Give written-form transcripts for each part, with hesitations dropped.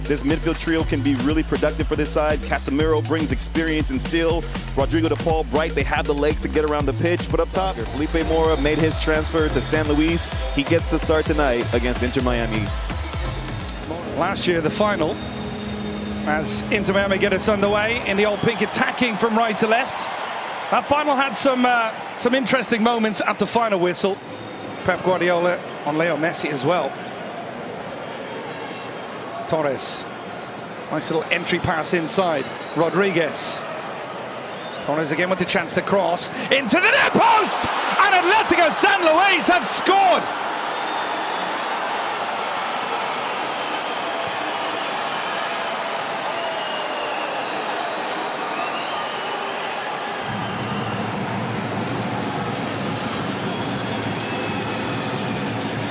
this midfield trio can be really productive for this side. Casemiro brings experience and skill. Rodrigo de Paul, Bright, they have the legs to get around the pitch. But up top, Felipe Mora made his transfer to San Luis. He gets the start tonight against Inter Miami. Last year, the final, as Inter Miami get us underway in the old pink, attacking from right to left. That final had some interesting moments at the final whistle. Pep Guardiola on Leo Messi as well. Torres, nice little entry pass inside. Rodriguez. Torres again with the chance to cross into the net post, and Atlético San Luis have scored.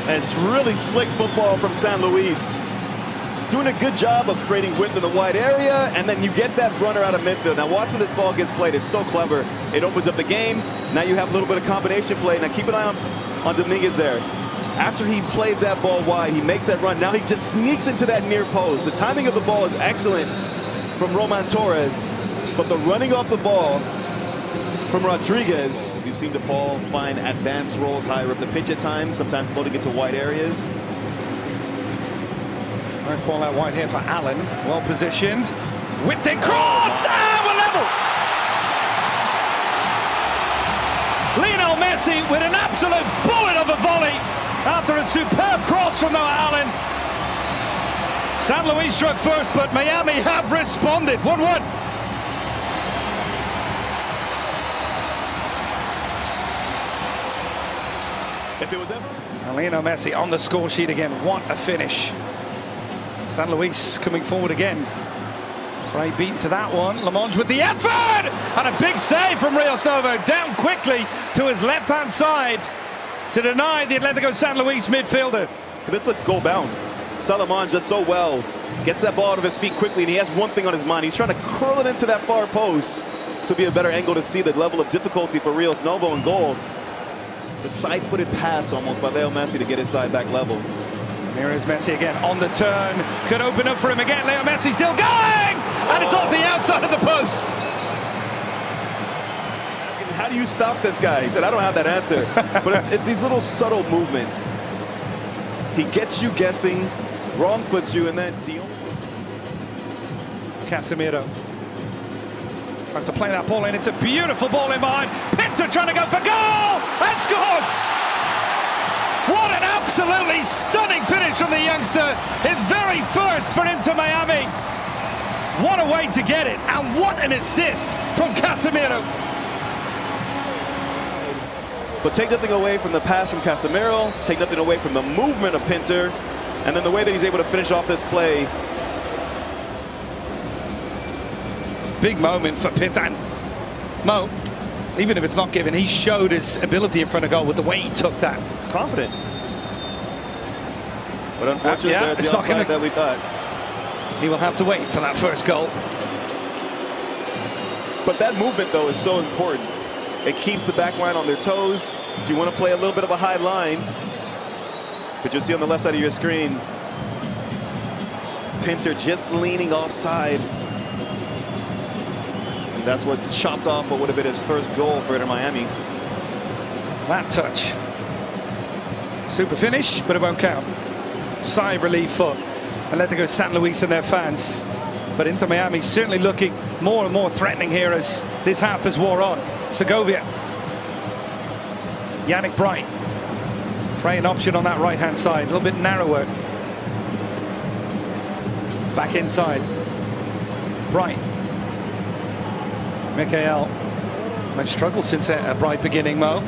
It's really slick football from San Luis. Doing a good job of creating width in the wide area, and then you get that runner out of midfield. Now watch when this ball gets played. It's so clever. It opens up the game. Now you have a little bit of combination play. Now keep an eye on Dominguez there. After he plays that ball wide, he makes that run. Now he just sneaks into that near post. The timing of the ball is excellent from Roman Torres, but the running off the ball from Rodriguez. We've seen DePaul find advanced rolls higher up the pitch at times, sometimes floating into wide areas. Nice ball out wide here for Allen. Well positioned. Whipped in cross! And we're level! Lionel Messi with an absolute bullet of a volley after a superb cross from Noah Allen. San Luis struck first, but Miami have responded. 1-1. If it was ever... Lionel Messi on the score sheet again. What a finish. San Luis coming forward again. Frey beaten to that one. Lamonge with the effort! And a big save from Rios Novo. Down quickly to his left-hand side to deny the Atlético San Luis midfielder. This looks goal-bound. Lamonge does so well. Gets that ball out of his feet quickly, and he has one thing on his mind. He's trying to curl it into that far post. This will be a better angle to see the level of difficulty for Rios Novo in goal. The side-footed pass almost by Leo Messi to get his side back level. Here is Messi again on the turn. Could open up for him again. Leo Messi still going! And it's off the outside of the post. How do you stop this guy? He said, I don't have that answer. But it's these little subtle movements. He gets you guessing, wrong foots you, and then the only... Casemiro tries to play that ball in. It's a beautiful ball in behind. Pinto trying to go for goal! And scores! What an absolutely stunning finish from the youngster. His very first for Inter Miami. What a way to get it. And what an assist from Casemiro. But take nothing away from the pass from Casemiro. Take nothing away from the movement of Pinter. And then the way that he's able to finish off this play. Big moment for Pinter. And Mo, even if it's not given, he showed his ability in front of goal with the way he took that. Confident. But unfortunately, they're the outside that we thought. He will have to wait for that first goal. But that movement, though, is so important. It keeps the back line on their toes. If you want to play a little bit of a high line, but you'll see on the left side of your screen, Pinter just leaning offside. And that's what chopped off what would have been his first goal for Inter Miami. That touch. Super finish, but it won't count. Sigh of relief for Atlético San Luis and their fans. But Inter Miami certainly looking more and more threatening here as this half has wore on. Segovia. Yannick Bright. Frey an option on that right-hand side. A little bit narrower. Back inside. Bright. Mikael. They've struggled since a bright beginning, Mo.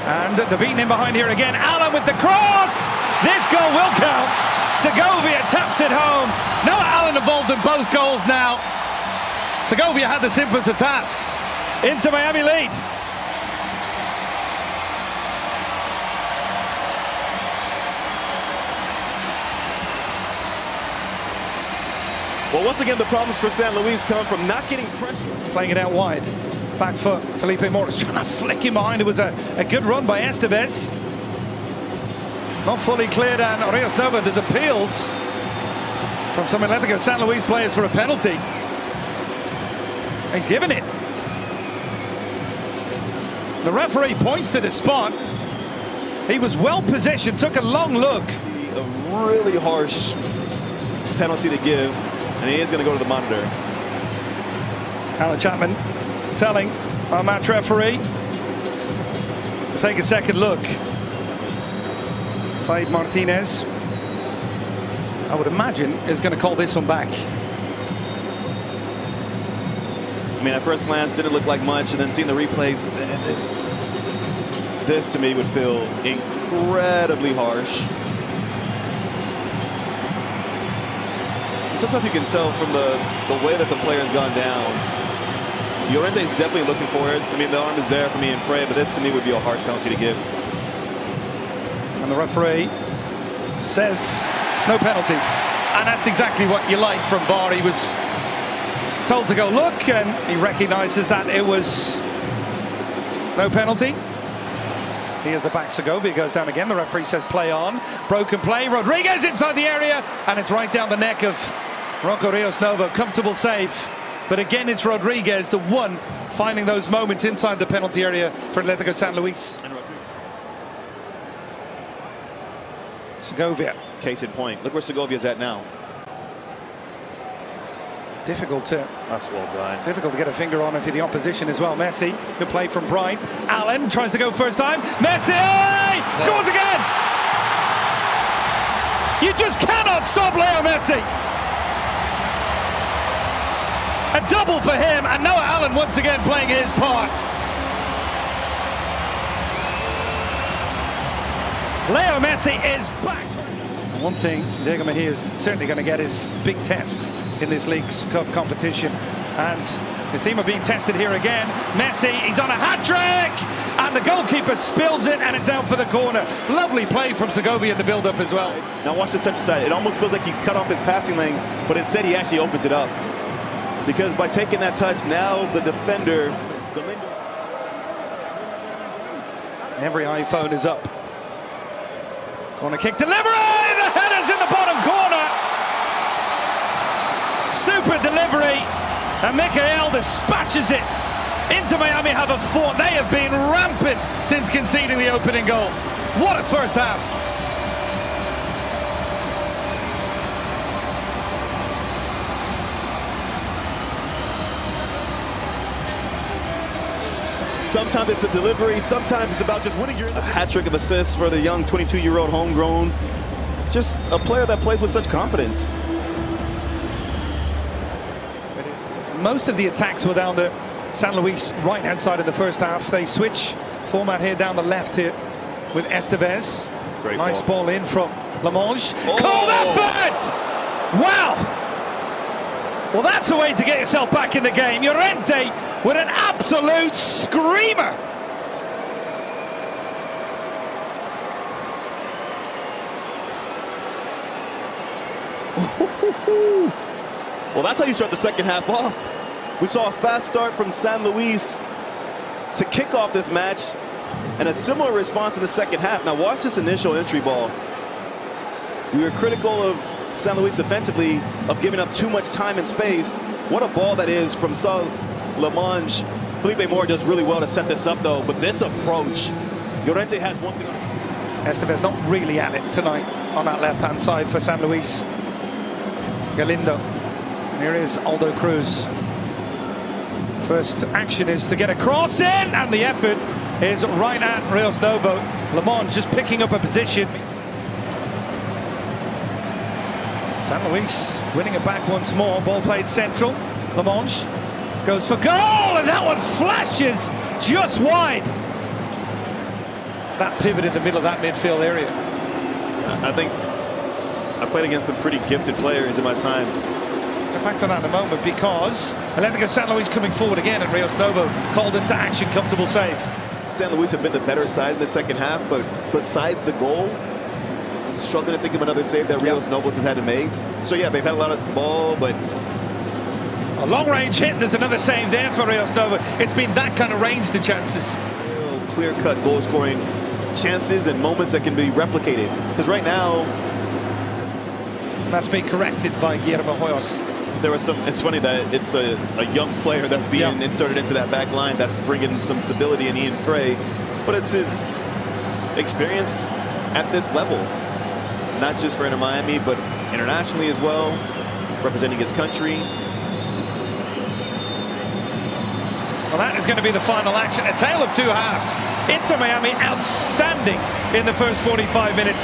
And the beating in behind here again. Allen with the cross. This goal will count. Segovia taps it home. Noah Allen involved in both goals now. Segovia had the simplest of tasks. Inter Miami lead. Well, once again, the problems for San Luis come from not getting pressure. Playing it out wide. Back foot. Felipe Mora trying to flick him behind. It was a good run by Estevez. Not fully cleared, and Rios Novo, there's appeals from some Atlético San Luis players for a penalty. He's given it. The referee points to the spot. He was well positioned, took a long look. A really harsh penalty to give, and he is going to go to the monitor. Alan Chapman telling our match referee to take a second look. Said Martinez, I would imagine, is going to call this one back. I mean, at first glance, didn't look like much, and then seeing the replays, this to me would feel incredibly harsh. And sometimes you can tell from the way that the player's gone down. Llorente is definitely looking for it. I mean, the arm is there for me and Frey, but this to me would be a harsh penalty to give. And the referee says no penalty. And that's exactly what you like from VAR. He was told to go look, and he recognises that it was no penalty. Here's the back. Segovia goes down again. The referee says play on. Broken play. Rodriguez inside the area, and it's right down the neck of Rocco Rios Novo. Comfortable save. But again, it's Rodriguez, the one finding those moments inside the penalty area for Atlético San Luis. Segovia. Case in point. Look where Segovia's at now. Difficult to That's well done. Difficult to get a finger on if you're the opposition as well. Messi, good play from Bright. Allen tries to go first time. Messi scores again. You just cannot stop Leo Messi. A double for him, and Noah Allen once again playing his part. Leo Messi is back. One thing Diego Mejia is certainly going to get is big tests in this League's Cup competition, and his team are being tested here again. Messi, he's on a hat-trick, and the goalkeeper spills it, and it's out for the corner. Lovely play from Segovia in the build-up as well. Now watch the central side. It almost feels like he cut off his passing lane, but instead he actually opens it up. Because by taking that touch, now the defender, Galindo. Every iPhone is up. Corner kick delivery! The header's in the bottom corner! Super delivery, and Mikael dispatches it into Miami. Have a fought. They have been rampant since conceding the opening goal. What a first half. Sometimes it's a delivery, sometimes it's about just winning. A hat-trick of assists for the young 22-year-old homegrown. Just a player that plays with such confidence. Most of the attacks were down the San Luis right-hand side in the first half. They switch format here down the left here with Estevez. Great nice ball in from Lamonge. Oh. Cold effort! Wow! Well, that's a way to get yourself back in the game. Llorente with an absolute screamer. Well, that's how you start the second half off. We saw a fast start from San Luis to kick off this match, and a similar response in the second half. Now watch this initial entry ball. We were critical of San Luis defensively of giving up too much time and space. What a ball that is from Lamonge. Felipe Moore does really well to set this up though, but this approach, Llorente has one thing on it. Estevez not really at it tonight on that left-hand side for San Luis. Galindo. Here is Aldo Cruz. First action is to get a cross in, and the effort is right at Rios Novo. Lamonge just picking up a position. San Luis winning it back once more. Ball played central. Lamonge goes for goal, and that one flashes just wide. That pivot in the middle of that midfield area. I think I played against some pretty gifted players in my time. Get back to that in a moment, because Atlético San Luis coming forward again, and Rios Novo called into action. Comfortable save. San Luis have been the better side in the second half, but besides the goal, I'm struggling to think of another save that Rios Nobles has had to make. So yeah, they've had a lot of ball, but a long range hit, and there's another save there for Rios Novo. It's been that kind of range to chances. Clear-cut goal scoring chances and moments that can be replicated. Because right now, that's been corrected by Guillermo Hoyos. There was some. It's funny that it's a young player that's being inserted into that back line that's bringing some stability in Ian Frey, but it's his experience at this level, not just for Inter Miami, but internationally as well, representing his country. Well, that is going to be the final action. A tale of two halves. Inter Miami outstanding in the first 45 minutes.